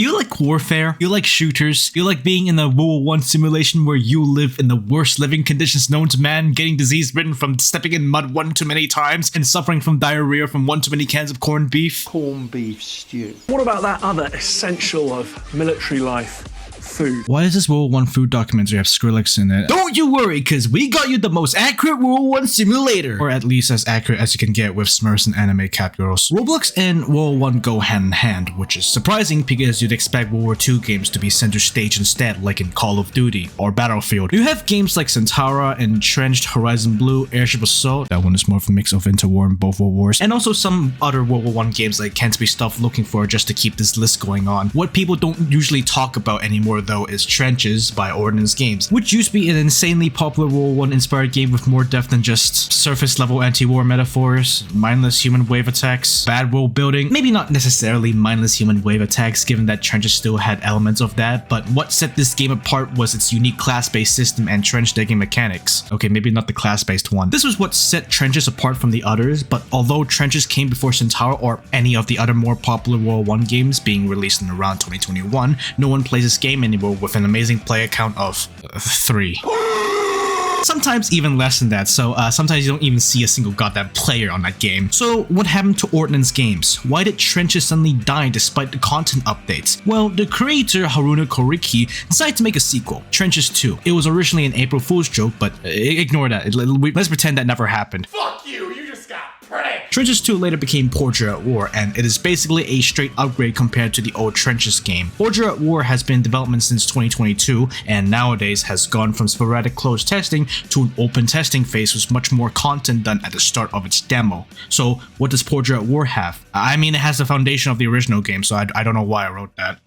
You like warfare? You like shooters? You like being in a World War 1 simulation where you live in the worst living conditions known to man, getting disease ridden from stepping in mud one too many times, and suffering from diarrhea from one too many cans of corned beef? Corned beef stew. What about that other essential of military life? Food. Why does this World War 1 food documentary have Skrillex in it? Don't you worry, cause we got you the most accurate World War 1 simulator! Or at least as accurate as you can get with Smurfs and anime cat girls. Roblox and World War 1 go hand in hand, which is surprising because you'd expect World War 2 games to be center stage instead, like in Call of Duty or Battlefield. You have games like Centaura, Entrenched, Horizon Blue, Airship Assault, that one is more of a mix of interwar and both World Wars, and also some other World War 1 games like can't be stuff looking for just to keep this list going on. What people don't usually talk about anymore though is Trenches by Ordnance Games, which used to be an insanely popular World War I inspired game with more depth than just surface level anti-war metaphors, mindless human wave attacks, bad world building. Maybe not necessarily mindless human wave attacks given that Trenches still had elements of that, but what set this game apart was its unique class-based system and trench digging mechanics. Okay, maybe not the class-based one. This was what set Trenches apart from the others, but although Trenches came before Centaur or any of the other more popular World War I games being released in around 2021, no one plays this game anymore with an amazing player count of 3. Sometimes even less than that, so sometimes you don't even see a single goddamn player on that game. So what happened to Ordnance Games? Why did Trenches suddenly die despite the content updates? Well, the creator Haruna Koriki decided to make a sequel, Trenches 2. It was originally an April Fool's joke, but ignore that. Let's pretend that never happened. Fuck you, you just got pranked! Trenches 2 later became Pordier at War, and it is basically a straight upgrade compared to the old Trenches game. Pordier at War has been in development since 2022, and nowadays has gone from sporadic closed testing to an open testing phase with much more content done at the start of its demo. So what does Pordier at War have? I mean, it has the foundation of the original game, so I don't know why I wrote that.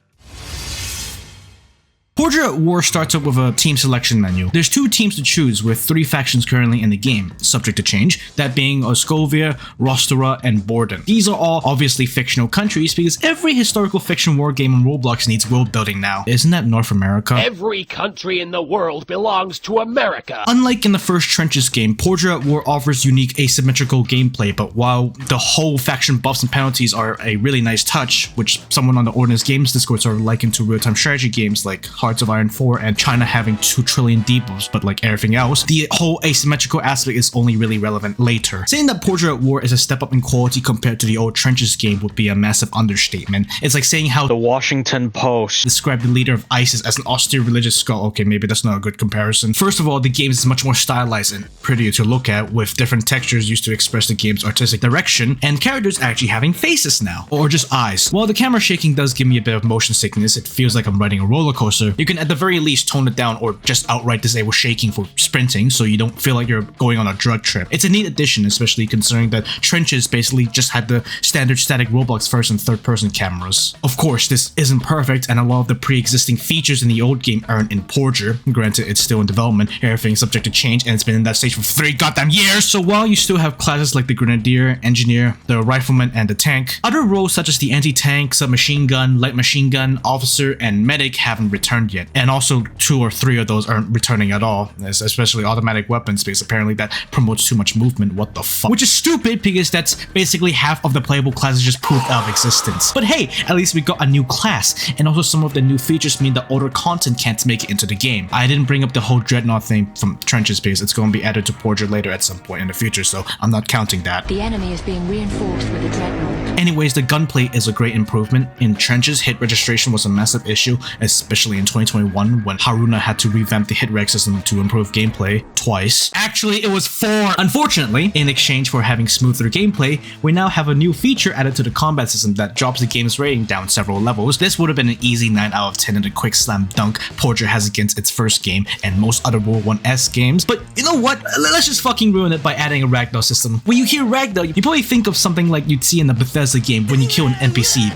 Pordier at War starts up with a team selection menu. There's 2 teams to choose with 3 factions currently in the game, subject to change, that being Oscovia, Rostera, and Borden. These are all obviously fictional countries because every historical fiction war game on Roblox needs world building now. Isn't that North America? Every country in the world belongs to America. Unlike in the first Trenches game, Pordier at War offers unique asymmetrical gameplay, but while the whole faction buffs and penalties are a really nice touch, which someone on the Ordnance Games Discord sort of likened to real-time strategy games like Hearts of Iron 4 and China having 2 trillion debuffs, but like everything else, the whole asymmetrical aspect is only really relevant later. Saying that Pordier at War is a step up in quality compared to the old Trenches game would be a massive understatement. It's like saying how The Washington Post described the leader of ISIS as an austere religious skull. Okay, maybe that's not a good comparison. First of all, the game is much more stylized and prettier to look at, with different textures used to express the game's artistic direction, and characters actually having faces now, or just eyes. While the camera shaking does give me a bit of motion sickness, it feels like I'm riding a roller coaster, you can at the very least tone it down or just outright disable shaking for sprinting so you don't feel like you're going on a drug trip. It's a neat addition, especially considering that Trenches basically just had the standard static Roblox first and third person cameras. Of course, this isn't perfect, and a lot of the pre-existing features in the old game aren't in Pordier. Granted, it's still in development, everything's subject to change, and it's been in that stage for 3 goddamn years! So while you still have classes like the Grenadier, Engineer, the Rifleman, and the Tank, other roles such as the Anti-Tank, Submachine Gun, Light Machine Gun, Officer, and Medic haven't returned yet. And also 2 or 3 of those aren't returning at all, especially automatic weapons, because apparently that promotes too much movement. What the fuck? Which is stupid because that's basically half of the playable classes just proved out of existence. But hey, at least we got a new class, and also some of the new features mean that older content can't make it into the game. I didn't bring up the whole Dreadnought thing from Trenches because it's going to be added to Pordier later at some point in the future, so I'm not counting that. The enemy is being reinforced with a Dreadnought. Anyways, the gunplay is a great improvement. In Trenches, hit registration was a massive issue, especially in 2021 when Haruna had to revamp the hit reg system to improve gameplay twice. Actually, it was 4! Unfortunately, in exchange for having smoother gameplay, we now have a new feature added to the combat system that drops the game's rating down several levels. This would have been an easy 9 out of 10 in the quick slam dunk Pordier has against its first game and most other World 1S games, but you know what? Let's just fucking ruin it by adding a ragdoll system. When you hear ragdoll, you probably think of something like you'd see in the Bethesda game when you kill an NPC.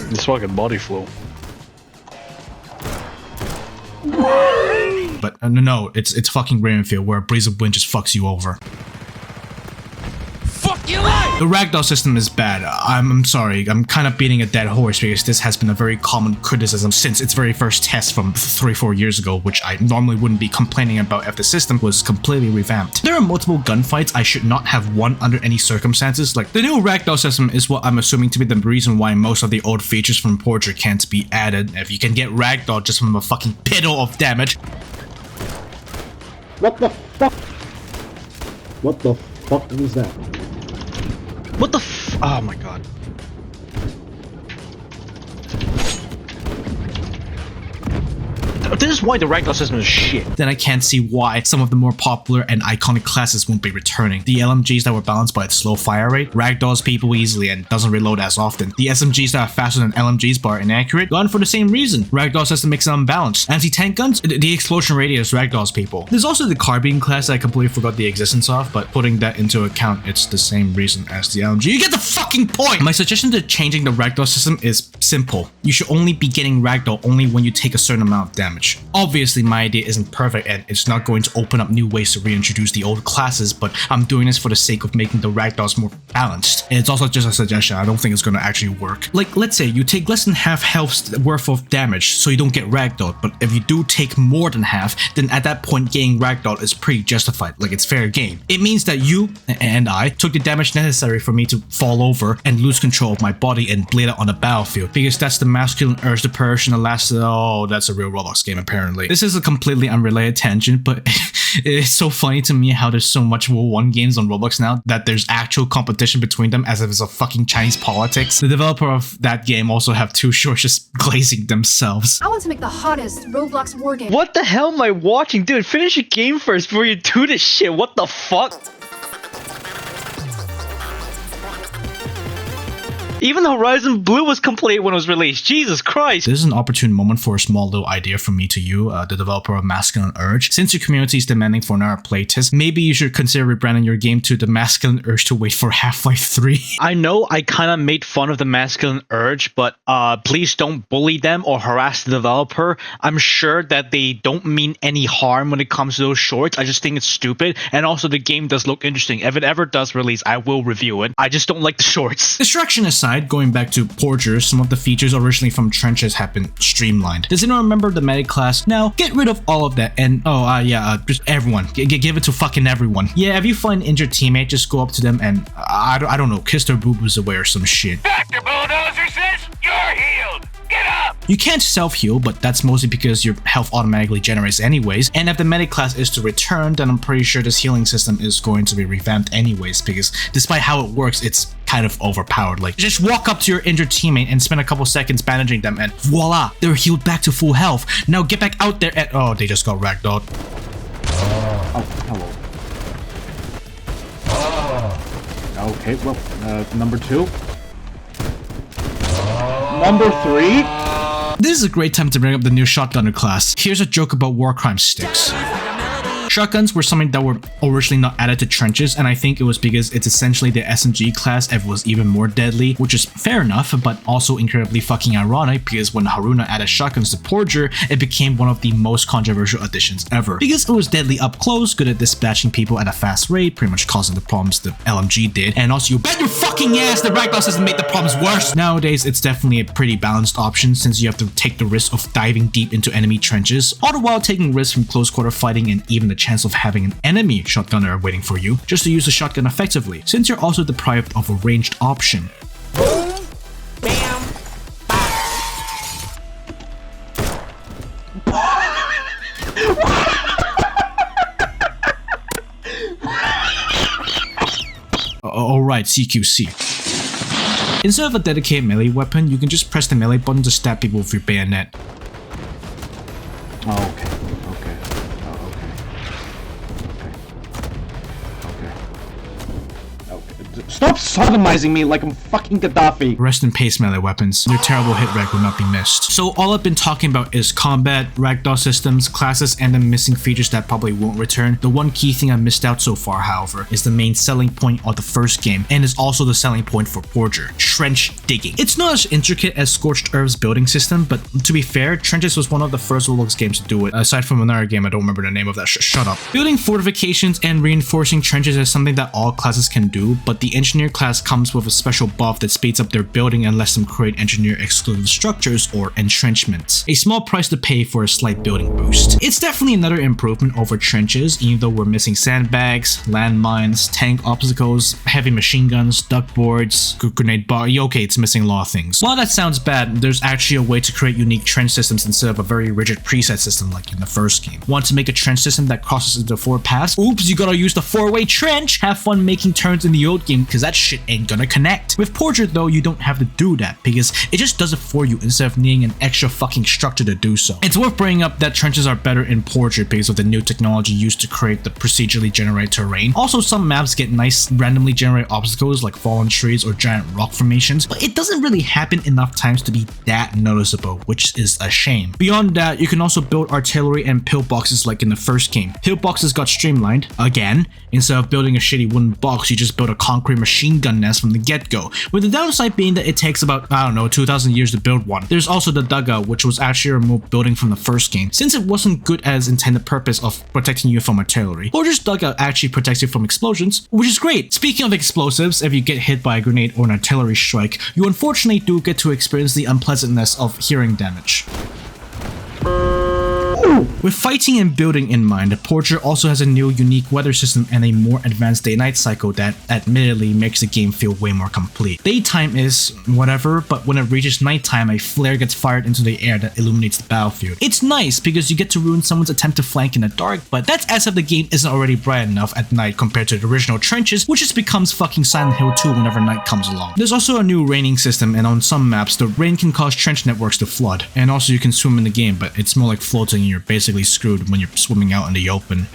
It's fucking body flow. But no, it's fucking Ravenfield where a breeze of wind just fucks you over. Fuck you! The ragdoll system is bad. I'm sorry, I'm kind of beating a dead horse because this has been a very common criticism since its very first test from 3-4 years ago, which I normally wouldn't be complaining about if the system was completely revamped. There are multiple gunfights I should not have won under any circumstances. Like, the new ragdoll system is what I'm assuming to be the reason why most of the old features from Pordier can't be added. If you can get ragdoll just from a fucking piddle of damage. What the fuck? What the fuck was that? What the f- Oh my god. This is why the ragdoll system is shit. Then I can't see why some of the more popular and iconic classes won't be returning. The LMGs that were balanced by its slow fire rate, ragdolls people easily and doesn't reload as often. The SMGs that are faster than LMGs but are inaccurate, gone for the same reason. Ragdoll system makes it unbalanced. Anti-tank guns, the explosion radius ragdolls people. There's also the carbine class that I completely forgot the existence of, but putting that into account, it's the same reason as the LMG. You get the fucking point! My suggestion to changing the ragdoll system is simple. You should only be getting ragdoll only when you take a certain amount of damage. Obviously, my idea isn't perfect and it's not going to open up new ways to reintroduce the old classes, but I'm doing this for the sake of making the ragdolls more balanced. And it's also just a suggestion. I don't think it's going to actually work. Like, let's say you take less than half health's worth of damage so you don't get ragdolled, but if you do take more than half, then at that point getting ragdolled is pretty justified. Like, it's fair game. It means that you and I took the damage necessary for me to fall over and lose control of my body and bleed out on the battlefield, because that's the masculine urge to purge and the last— oh, that's a real ROBLOX game apparently. This is a completely unrelated tangent, but it's so funny to me how there's so much World 1 games on Roblox now that there's actual competition between them as if it's a fucking Chinese politics. The developer of that game also have two shorts just glazing themselves. I want to make the hottest Roblox war game. What the hell am I watching? Dude, finish your game first before you do this shit. What the fuck? Even Horizon Blue was complete when it was released. Jesus Christ. This is an opportune moment for a small little idea from me to you, the developer of Masculine Urge. Since your community is demanding for another playtest, maybe you should consider rebranding your game to the Masculine Urge to wait for Half-Life 3. I know I kind of made fun of the Masculine Urge, but please don't bully them or harass the developer. I'm sure that they don't mean any harm when it comes to those shorts. I just think it's stupid. And also the game does look interesting. If it ever does release, I will review it. I just don't like the shorts. Distraction aside, going back to Pordier, some of the features originally from Trenches have been streamlined. Does anyone remember the medic class? Now, get rid of all of that and just everyone. Give it to fucking everyone. Yeah, if you find an injured teammate, just go up to them and I don't know, kiss their boo-boos away or some shit. Dr. Bulldozer says you're healed. Get up! You can't self-heal, but that's mostly because your health automatically generates anyways, and if the medic class is to return, then I'm pretty sure this healing system is going to be revamped anyways, because despite how it works, it's kind of overpowered. Like, just walk up to your injured teammate and spend a couple seconds bandaging them and voila, they're healed back to full health. Now get back out there and— oh, they just got ragdolled. Oh, hello. Okay, well, number 2. Number 3? This is a great time to bring up the new shotgunner class. Here's a joke about war crime sticks. Shotguns were something that were originally not added to Trenches, and I think it was because it's essentially the SMG class if it was even more deadly, which is fair enough, but also incredibly fucking ironic because when Haruna added shotguns to Pordier, it became one of the most controversial additions ever. Because it was deadly up close, good at dispatching people at a fast rate, pretty much causing the problems the LMG did, and also you bet your fucking ass the ragdoll system made the problems worse! Nowadays, it's definitely a pretty balanced option since you have to take the risk of diving deep into enemy trenches, all the while taking risks from close quarter fighting and even the chance of having an enemy shotgunner waiting for you just to use the shotgun effectively, since you're also deprived of a ranged option. Alright, CQC. Instead of a dedicated melee weapon, you can just press the melee button to stab people with your bayonet. Oh, okay. Stop sodomizing me like I'm fucking Gaddafi! Rest in peace, melee weapons. Your terrible hit rate will not be missed. So all I've been talking about is combat, ragdoll systems, classes, and the missing features that probably won't return. The one key thing I missed out so far, however, is the main selling point of the first game, and is also the selling point for Pordier: trench digging. It's not as intricate as Scorched Earth's building system, but to be fair, Trenches was one of the first ROBLOX games to do it, aside from another game I don't remember the name of that. Shut up. Building fortifications and reinforcing trenches is something that all classes can do, but the engineers Engineer class comes with a special buff that speeds up their building and lets them create engineer exclusive structures or entrenchments. A small price to pay for a slight building boost. It's definitely another improvement over trenches, even though we're missing sandbags, landmines, tank obstacles, heavy machine guns, duck boards, grenade bar. Okay, it's missing a lot of things. While that sounds bad, there's actually a way to create unique trench systems instead of a very rigid preset system like in the first game. Want to make a trench system that crosses into 4 paths? Oops, you gotta use the 4-way trench! Have fun making turns in the old game because that shit ain't gonna connect. With Pordier though, you don't have to do that because it just does it for you instead of needing an extra fucking structure to do so. It's worth bringing up that trenches are better in Pordier because of the new technology used to create the procedurally generated terrain. Also, some maps get nice randomly generated obstacles like fallen trees or giant rock formations, but it doesn't really happen enough times to be that noticeable, which is a shame. Beyond that, you can also build artillery and pillboxes like in the first game. Pillboxes got streamlined, again. Instead of building a shitty wooden box, you just build a concrete machine gun nest from the get-go, with the downside being that it takes about, I don't know, 2,000 years to build one. There's also the dugout, which was actually a remote building from the first game, since it wasn't good as intended purpose of protecting you from artillery. Portier's dugout actually protects you from explosions, which is great. Speaking of explosives, if you get hit by a grenade or an artillery strike, you unfortunately do get to experience the unpleasantness of hearing damage. With fighting and building in mind, Pordier also has a new unique weather system and a more advanced day-night cycle that admittedly makes the game feel way more complete. Daytime is whatever, but when it reaches nighttime, a flare gets fired into the air that illuminates the battlefield. It's nice because you get to ruin someone's attempt to flank in the dark, but that's as if the game isn't already bright enough at night compared to the original trenches, which just becomes fucking Silent Hill 2 whenever night comes along. There's also a new raining system, and on some maps, the rain can cause trench networks to flood. And also you can swim in the game, but it's more like floating and you're basically screwed when you're swimming out in the open.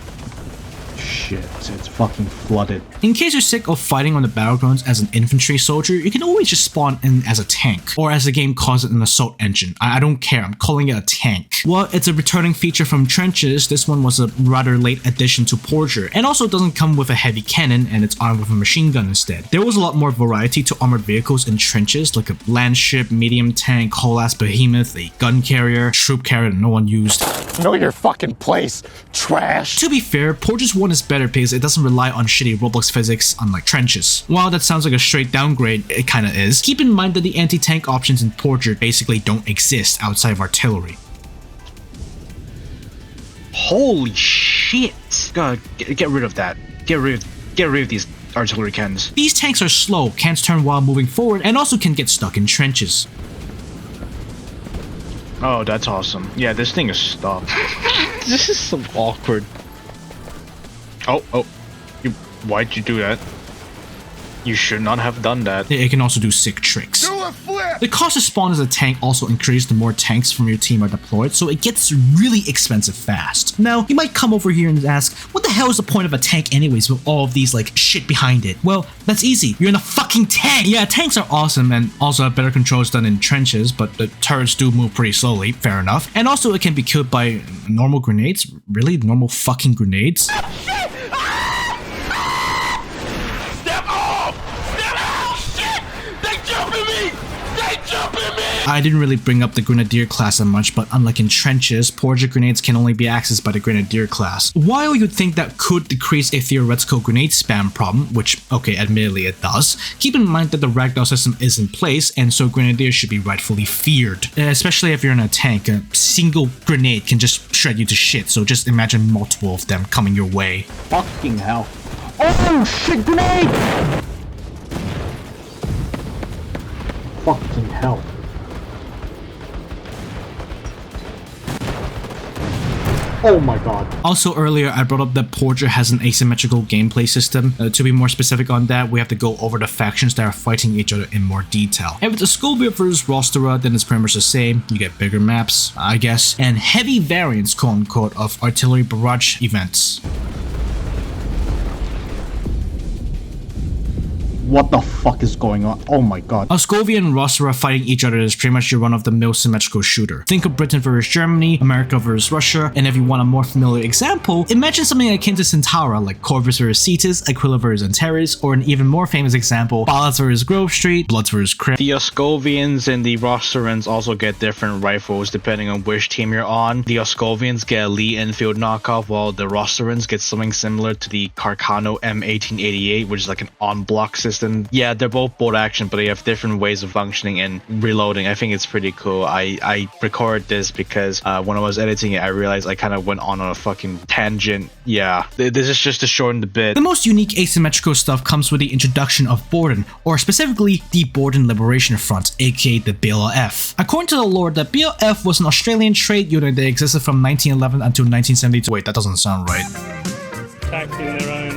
Shit, it's fucking flooded. In case you're sick of fighting on the battlegrounds as an infantry soldier, you can always just spawn in as a tank, or as the game calls it, an assault engine. I don't care, I'm calling it a tank. Well, it's a returning feature from trenches. This one was a rather late addition to Pordier, and also doesn't come with a heavy cannon and it's armed with a machine gun instead. There was a lot more variety to armored vehicles in trenches, like a land ship, medium tank, whole-ass behemoth, a gun carrier, troop carrier that no one used. Know your fucking place, trash. To be fair, Portier's one is better because it doesn't rely on shitty Roblox physics unlike trenches. While that sounds like a straight downgrade, it kinda is. Keep in mind that the anti-tank options in Pordier basically don't exist outside of artillery. Holy shit! God, get rid of that. Get rid of these artillery cannons. These tanks are slow, can't turn while moving forward, and also can get stuck in trenches. Oh, that's awesome. Yeah, this thing is stuck. This is so awkward. Oh, why'd you do that? You should not have done that. It can also do sick tricks. The cost to spawn as a tank also increases the more tanks from your team are deployed, so it gets really expensive fast. Now, you might come over here and ask, what the hell is the point of a tank anyways with all of these like shit behind it? Well, that's easy. You're in a fucking tank! Yeah, tanks are awesome and also have better controls than in trenches, but the turrets do move pretty slowly, fair enough. And also it can be killed by normal grenades. Really? Normal fucking grenades? I didn't really bring up the Grenadier class that much, but unlike in trenches, Pordier grenades can only be accessed by the Grenadier class. While you'd think that could decrease a theoretical grenade spam problem, which, okay, admittedly it does, keep in mind that the ragdoll system is in place, and so Grenadiers should be rightfully feared. Especially if you're in a tank, a single grenade can just shred you to shit, so just imagine multiple of them coming your way. Fucking hell. Oh shit, grenade! Fucking hell. Oh my god. Also earlier I brought up that Pordier has an asymmetrical gameplay system. To be more specific on that, we have to go over the factions that are fighting each other in more detail. If it's a Scovia versus Rostera, then it's pretty much the same. You get bigger maps, I guess, and heavy variants, quote unquote, of artillery barrage events. What the fuck is going on? Oh my god. Scovia and Rostera fighting each other is pretty much your run-of-the-mill symmetrical shooter. Think of Britain versus Germany, America versus Russia, and if you want a more familiar example, imagine something akin to Centaura, like Corvus versus Cetus, Aquila versus Antares, or an even more famous example, Ballas versus Grove Street, Bloods versus Crypt. The Oscovians and the Rosterans also get different rifles depending on which team you're on. The Oscovians get a Lee Enfield knockoff, while the Rosterans get something similar to the Carcano M1888, which is like an on-block system fast, and yeah, they're both bolt action, but they have different ways of functioning and reloading. I think it's pretty cool. I recorded this because when I was editing it, I realized I kind of went on a fucking tangent. Yeah, this is just to shorten the bit. The most unique asymmetrical stuff comes with the introduction of Borden, or specifically the Borden Liberation Front, aka the BLF. According to the lore, the BLF was an Australian trade unit that existed from 1911 until 1972. Wait, that doesn't sound right. Acting their own.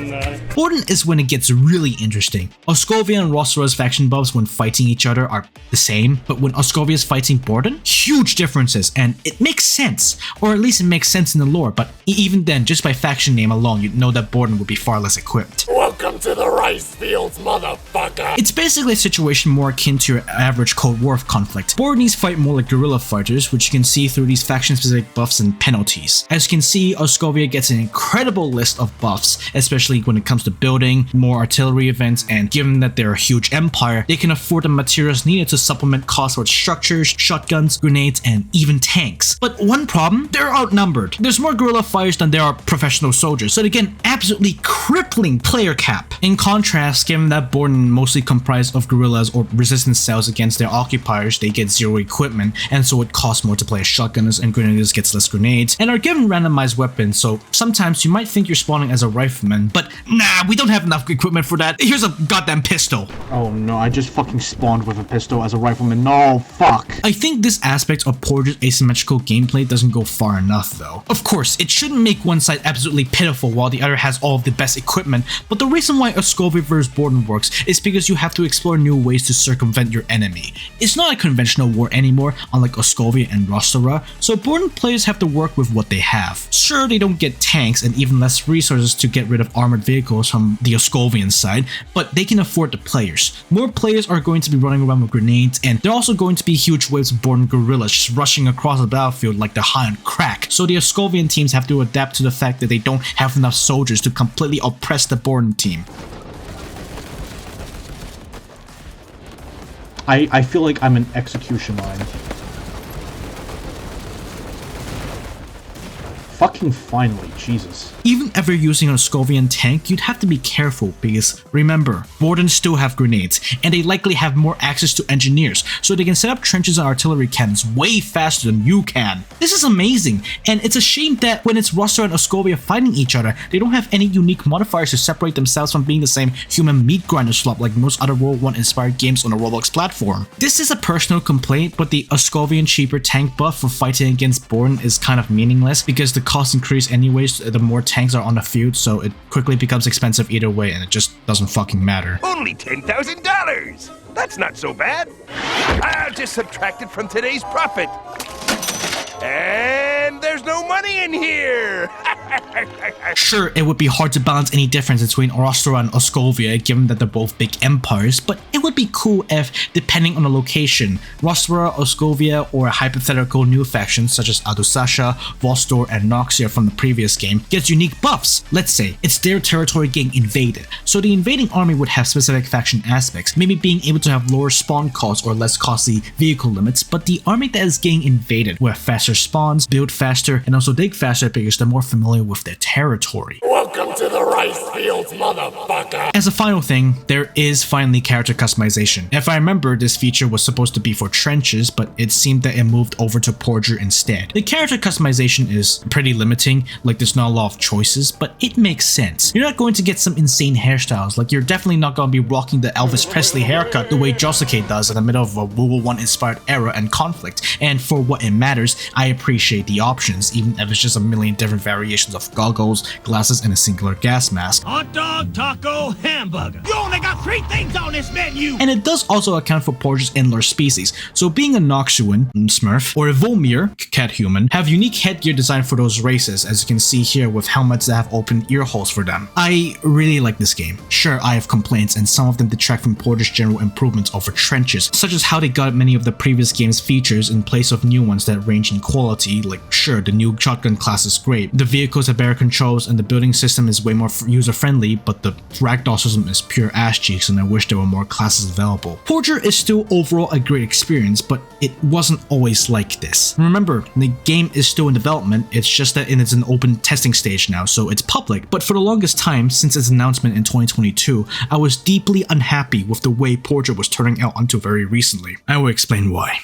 Borden is when it gets really interesting. Oscovia and Rossera's faction buffs when fighting each other are the same, but when Oscovia is fighting Borden, huge differences, and it makes sense, or at least it makes sense in the lore, but even then, just by faction name alone, you'd know that Borden would be far less equipped. Welcome to the rice fields, motherfucker! It's basically a situation more akin to your average Cold War conflict. Bordenies fight more like guerrilla fighters, which you can see through these faction-specific buffs and penalties. As you can see, Oscovia gets an incredible list of buffs, especially when it comes to building, more artillery events, and given that they're a huge empire, they can afford the materials needed to supplement costs with structures, shotguns, grenades, and even tanks. But one problem, they're outnumbered. There's more guerrilla fighters than there are professional soldiers, so they get an absolutely crippling player cap. In contrast, given that Borden mostly comprised of guerrillas or resistance cells against their occupiers, they get zero equipment, and so it costs more to play as shotgunners, and grenadiers gets less grenades, and are given randomized weapons, so sometimes you might think you're spawning as a rifleman, but nah, we don't have enough equipment for that. Here's a goddamn pistol. Oh no, I just fucking spawned with a pistol as a rifleman. No, fuck. I think this aspect of Portier's asymmetrical gameplay doesn't go far enough though. Of course, it shouldn't make one side absolutely pitiful while the other has all of the best equipment, but the reason why Oscovia vs Borden works is because you have to explore new ways to circumvent your enemy. It's not a conventional war anymore, unlike Oscovia and Rossera, so Borden players have to work with what they have. Sure, they don't get tanks and even less resources to get rid of armored vehicles from the Oscovian side, but they can afford the players. More players are going to be running around with grenades, and there are also going to be huge waves of Borden guerrillas just rushing across the battlefield like they're high on crack, so the Oscovian teams have to adapt to the fact that they don't have enough soldiers to completely oppress the Borden team. I feel like I'm an execution line. Fucking finally, Jesus. Even if you're using an Oscovian tank, you'd have to be careful because, remember, Borden still have grenades, and they likely have more access to engineers, so they can set up trenches and artillery cannons way faster than you can. This is amazing, and it's a shame that when it's Rossera and Oscovia fighting each other, they don't have any unique modifiers to separate themselves from being the same human meat grinder slop like most other World War I inspired games on the ROBLOX platform. This is a personal complaint, but the Oscovian cheaper tank buff for fighting against Borden is kind of meaningless because the cost increase anyways the more tanks are on the field, so it quickly becomes expensive either way and it just doesn't fucking matter. Only $10,000! That's not so bad. I'll just subtract it from today's profit. And there's no money in here! Sure, it would be hard to balance any difference between Rossera and Oscovia given that they're both big empires, but it would be cool if, depending on the location, Rossera, Oscovia, or a hypothetical new faction such as Adusasha, Vostor, and Noxia from the previous game gets unique buffs. Let's say it's their territory getting invaded, so the invading army would have specific faction aspects, maybe being able to have lower spawn costs or less costly vehicle limits, but the army that is getting invaded will have faster spawns, build faster, and also dig faster because they're more familiar with their territory. Welcome to the rice fields, motherfucker! As a final thing, there is finally character customization. If I remember, this feature was supposed to be for trenches, but it seemed that it moved over to Pordier instead. The character customization is pretty limiting, like there's not a lot of choices, but it makes sense. You're not going to get some insane hairstyles, like you're definitely not going to be rocking the Elvis Presley haircut the way Josuke does in the middle of a World War I inspired era and conflict, and for what it matters, I appreciate the options, even if it's just a million different variations of goggles, glasses, and a singular gas mask. Hot dog, taco, hamburger. You only got 3 things on this menu! And it does also account for Portier's indoor species, so being a Noxian, Smurf, or a Volmir, cat human, have unique headgear designed for those races, as you can see here with helmets that have open ear holes for them. I really like this game. Sure, I have complaints, and some of them detract from Portier's general improvements over trenches, such as how they got many of the previous game's features in place of new ones that range in quality, like sure, the new shotgun class is great, the vehicle vehicles have better controls and the building system is way more user-friendly, but the ragdoll system is pure ass cheeks and I wish there were more classes available. Pordier is still overall a great experience, but it wasn't always like this. Remember, the game is still in development, it's just that it's an open testing stage now, so it's public. But for the longest time, since its announcement in 2022, I was deeply unhappy with the way Pordier was turning out until very recently. I will explain why.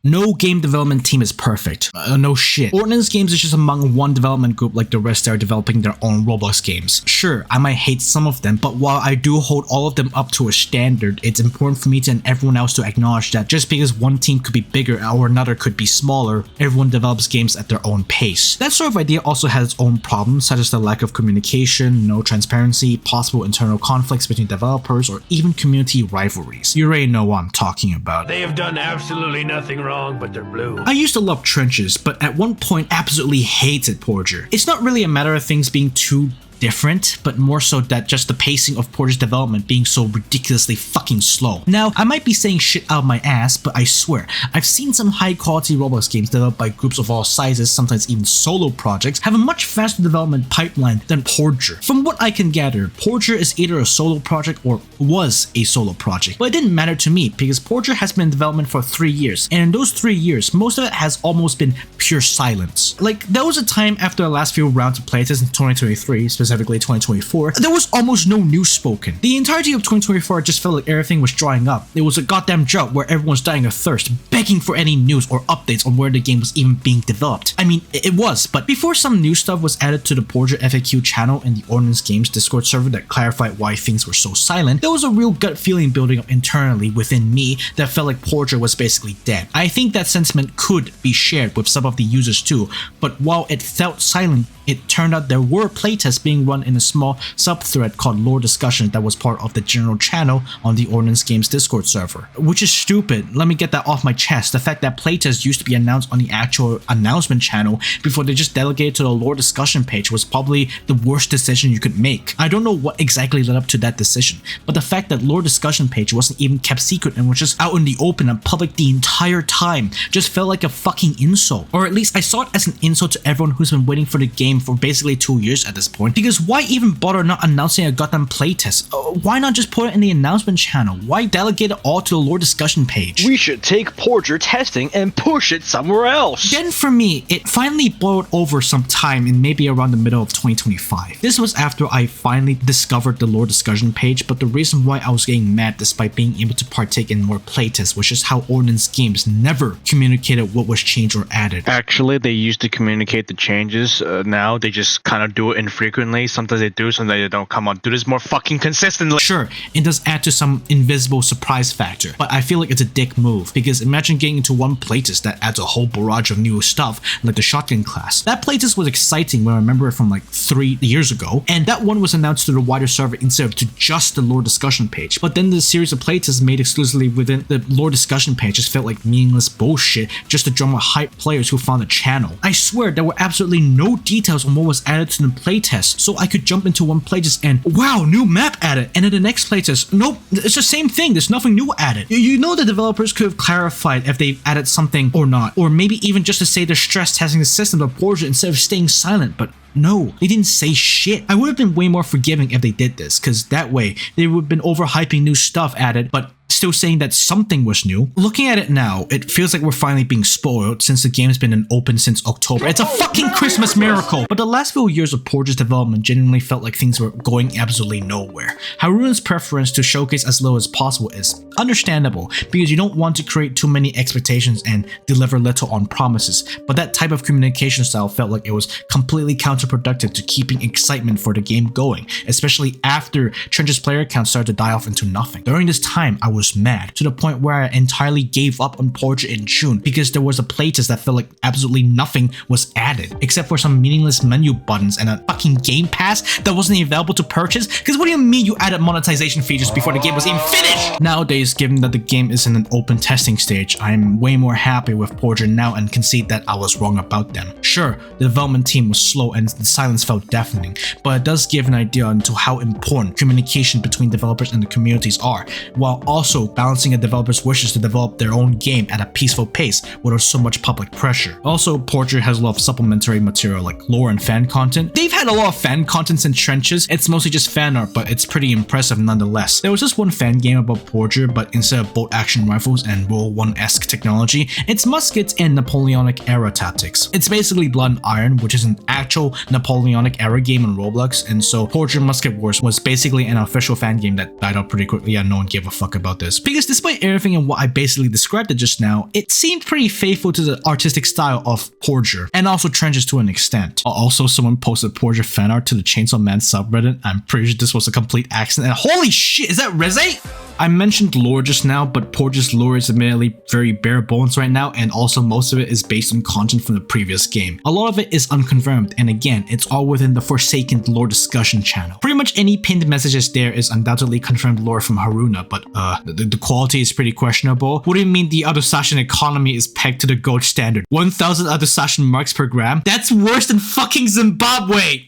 No game development team is perfect. No shit. Ordnance Games is just among one development group like the rest that are developing their own Roblox games. Sure, I might hate some of them, but while I do hold all of them up to a standard, it's important for me and everyone else to acknowledge that just because one team could be bigger or another could be smaller, everyone develops games at their own pace. That sort of idea also has its own problems, such as the lack of communication, no transparency, possible internal conflicts between developers, or even community rivalries. You already know what I'm talking about. They have done absolutely nothing wrong, but they're blue. I used to love Trenches, but at one point absolutely hated Pordier. It's not really a matter of things being too different, but more so that just the pacing of Portier's development being so ridiculously fucking slow. Now, I might be saying shit out of my ass, but I swear, I've seen some high quality Roblox games developed by groups of all sizes, sometimes even solo projects, have a much faster development pipeline than Pordier. From what I can gather, Pordier is either a solo project or was a solo project, but it didn't matter to me because Pordier has been in development for 3 years, and in those 3 years, most of it has almost been pure silence. Like, there was a time after the last few rounds of playtests in 2023, specifically 2024, there was almost no news spoken. The entirety of 2024 just felt like everything was drying up. It was a goddamn drought where everyone's dying of thirst, begging for any news or updates on where the game was even being developed. I mean, it was, but before some new stuff was added to the Pordier FAQ channel in the Ordnance Games Discord server that clarified why things were so silent, there was a real gut feeling building up internally within me that felt like Pordier was basically dead. I think that sentiment could be shared with some of the users too, but while it felt silent, it turned out there were playtests being run in a small sub-thread called Lore Discussion that was part of the general channel on the Ordnance Games Discord server. Which is stupid. Let me get that off my chest. The fact that playtests used to be announced on the actual announcement channel before they just delegated to the Lore Discussion page was probably the worst decision you could make. I don't know what exactly led up to that decision, but the fact that Lore Discussion page wasn't even kept secret and was just out in the open and public the entire time just felt like a fucking insult. Or at least I saw it as an insult to everyone who's been waiting for the game for basically 2 years at this point, because why even bother not announcing a goddamn playtest? Why not just put it in the announcement channel? Why delegate it all to the Lore Discussion page? We should take Pordier testing and push it somewhere else. Then for me, it finally boiled over some time in maybe around the middle of 2025. This was after I finally discovered the Lore Discussion page, but the reason why I was getting mad despite being able to partake in more playtests was just how Ordnance Games never communicated what was changed or added. Actually, they used to communicate the changes. Now they just kind of do it infrequently. Sometimes they do, sometimes they don't. Come on, do this more fucking consistently. Sure, it does add to some invisible surprise factor, but I feel like it's a dick move, because imagine getting into one playtest that adds a whole barrage of new stuff, like the shotgun class. That playtest was exciting when I remember it from like 3 years ago, and that one was announced to the wider server instead of to just the Lore Discussion page. But then the series of playtests made exclusively within the Lore Discussion page just felt like meaningless bullshit just to drum up hype players who found the channel. I swear there were absolutely no details on what was added to the playtest, so I could jump into one playtest and wow, new map added, and then the next playtest, nope, it's the same thing, there's nothing new added. You know the developers could have clarified if they've added something or not, or maybe even just to say they're stress testing the system of Pordier instead of staying silent, but no, they didn't say shit. I would have been way more forgiving if they did this, because that way they would have been overhyping new stuff added, but still saying that something was new. Looking at it now, it feels like we're finally being spoiled since the game's been in open since October. It's a fucking Christmas miracle! But the last few years of Portier's development genuinely felt like things were going absolutely nowhere. Haruna's preference to showcase as little as possible is understandable, because you don't want to create too many expectations and deliver little on promises, but that type of communication style felt like it was completely counterproductive to keeping excitement for the game going, especially after Trench's player count started to die off into nothing. During this time, I was mad, to the point where I entirely gave up on Pordier in June because there was a playtest that felt like absolutely nothing was added, except for some meaningless menu buttons and a fucking game pass that wasn't even available to purchase. Because what do you mean you added monetization features before the game was even finished? Nowadays, Anyways, given that the game is in an open testing stage, I'm way more happy with Pordier now and concede that I was wrong about them. Sure, the development team was slow and the silence felt deafening, but it does give an idea into how important communication between developers and the communities are, while also balancing a developer's wishes to develop their own game at a peaceful pace without so much public pressure. Also, Pordier has a lot of supplementary material like lore and fan content. They've had a lot of fan contents in Trenches. It's mostly just fan art, but it's pretty impressive nonetheless. There was just one fan game about Pordier, but instead of bolt action rifles and World War I-esque technology, it's muskets and Napoleonic era tactics. It's basically Blood and Iron, which is an actual Napoleonic era game on Roblox, and so Pordier Musket Wars was basically an official fan game that died out pretty quickly and no one gave a fuck about this. Because despite everything and what I basically described it just now, it seemed pretty faithful to the artistic style of Pordier, and also Trenches to an extent. Also, someone posted Pordier fan art to the Chainsaw Man subreddit. I'm pretty sure this was a complete accident. And holy shit, is that Reze? I mentioned lore just now, but Pordier's lore is admittedly very bare bones right now, and also most of it is based on content from the previous game. A lot of it is unconfirmed, and again, it's all within the Forsaken lore discussion channel. Pretty much any pinned messages there is undoubtedly confirmed lore from Haruna, but the quality is pretty questionable. What do you mean the other session economy is pegged to the gold standard? 1,000 other session marks per gram? That's worse than fucking Zimbabwe!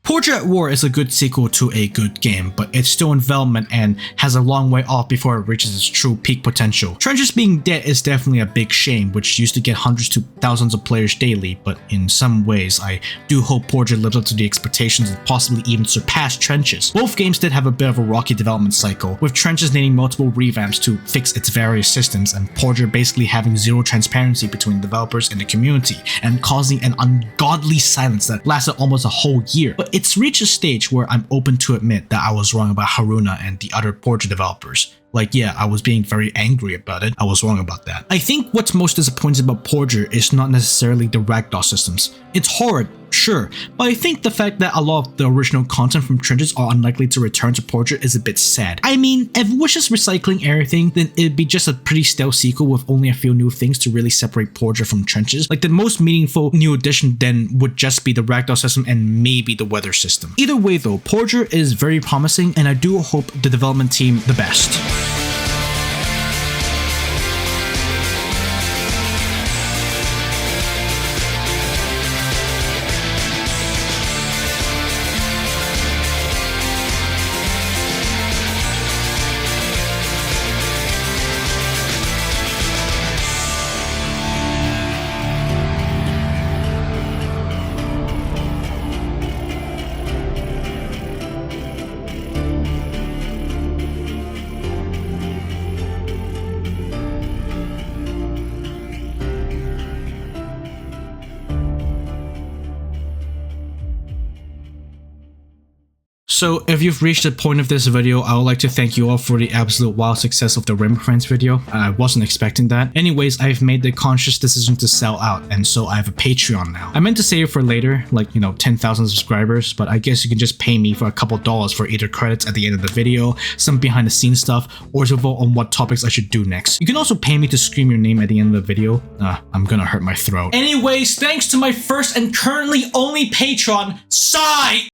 Portrait at War is a good sequel to a good game, but it's still in development and has a long way off before it reaches its true peak potential. Trenches being dead is definitely a big shame, which used to get hundreds to thousands of players daily, but in some ways, I do hope Portrait lives up to the expectations and possibly even surpass Trenches. Both games did have a bit of a rocky development cycle, with Trenches needing multiple revamps to fix its various systems, and Portrait basically having zero transparency between developers and the community, and causing an ungodly silence that lasted almost a whole year. But it's reached a stage where I'm open to admit that I was wrong about Haruna and the other Portrait developers. Like, yeah, I was being very angry about it. I was wrong about that. I think what's most disappointing about Portrait is not necessarily the ragdoll systems. It's horrid, sure, but I think the fact that a lot of the original content from Trenches are unlikely to return to Portrait is a bit sad. I mean, if Wish is recycling everything, then it'd be just a pretty stale sequel with only a few new things to really separate Portrait from Trenches. Like, the most meaningful new addition then would just be the ragdoll system and maybe the weather system. Either way though, Portrait is very promising, and I do hope the development team the best. So if you've reached the point of this video, I would like to thank you all for the absolute wild success of the Rainbow Friends video. I wasn't expecting that. Anyways, I've made the conscious decision to sell out, and so I have a Patreon now. I meant to save it for later, like, 10,000 subscribers, but I guess you can just pay me for a couple dollars for either credits at the end of the video, some behind the scenes stuff, or to vote on what topics I should do next. You can also pay me to scream your name at the end of the video. I'm gonna hurt my throat. Anyways, thanks to my first and currently only patron, Sai!